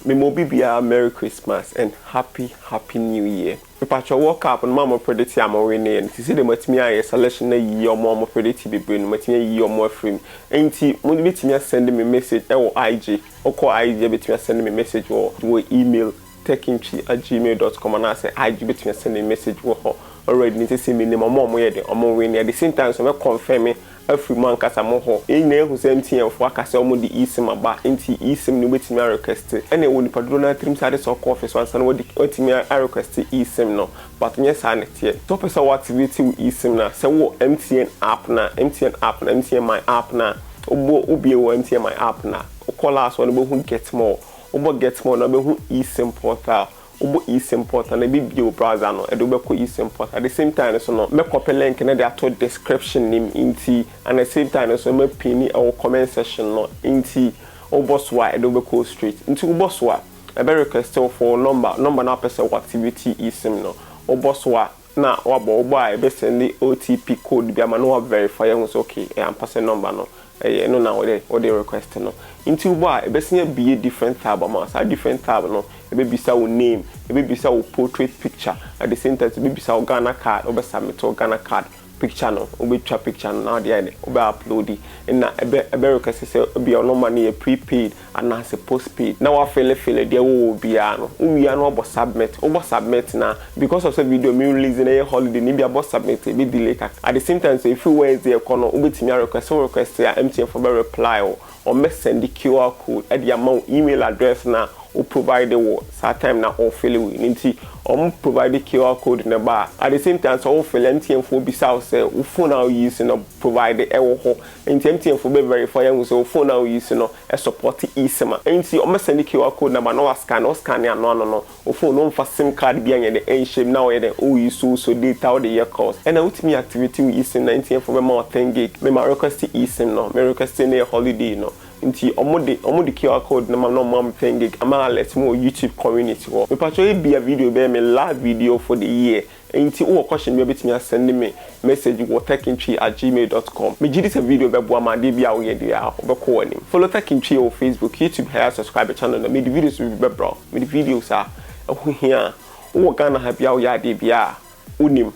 MoMo bibia Merry Christmas and Happy New Year. We patch your walk up and mama predict I'm winning and see the matmia selection your mama predict be bring matmia your more free. Ain't he when me sending me message or IG or call IG between sending me message or email techintwi@gmail.com and I say IG between sending message or already need to see me name my mom where the winning at the same time so I'm confirming every month as I'm home. In there who's MTN for Casamo the Esim about Esim new with me request. And it will padrona trim side of office once and what me I request Esim no. But yes, I net here. Top is our activity with Esim now. So what MTN app now, MTN my app now. Ubi MTN my app now. Call us when we get more. Get more na be who Esim portal. Esim portal na be bio browser no e do be ko Esim portal at the same time so no me copy link na dey to description name inti and at the same time so me pin our comment section no inti boss wa e do be ko straight inti boss wa e be request for number na person activity Esim no boss wa na obo e be send the OTP code bi ama no verify you so okay I am passing number no no na what they request no into why e be see be a different tab ama so different tab no e be bisa wo name e be bisa wo portrait picture at the same time e be bisa wo Ghana card o be submit wo Ghana card picture no o be twa picture no now there o be upload it na e be request say be no money prepaid and na say postpaid na wa fele there wo bia no we are no bo submit na because of say video me release na holiday ni bia bo submit e be delay at the same time say if you Wednesday e kono o betimi request ya MTN for reply or me send the QR code at the amount email address na or provide the word time na or fill we nti or provide the QR code in the bar at the same time so all fill MTN for bisa say o phone now use no provide the error ho MTN for be verify you so phone now use no e support Esim nti o me send the QR code number no scan ya no o phone no for SIM card bi anya the enshame now ye the o use so data or the year cost and ultimate activity we Esim 19 for be more 10 gig me my request Esim no me request a holiday no nti omode QR code no mam 10 gig ama let me YouTube community wo me patcho be a video be me last video for the year nti wo question me betimi send me message wo techintwi@gmail.com me gidi this video be bo ama de bia wo ye dia wo be ko anim follow techintwi on Facebook YouTube here subscribe channel na me the videos will be bro me the videos are ho hia wo Ghana ha bia wo ya de bia unim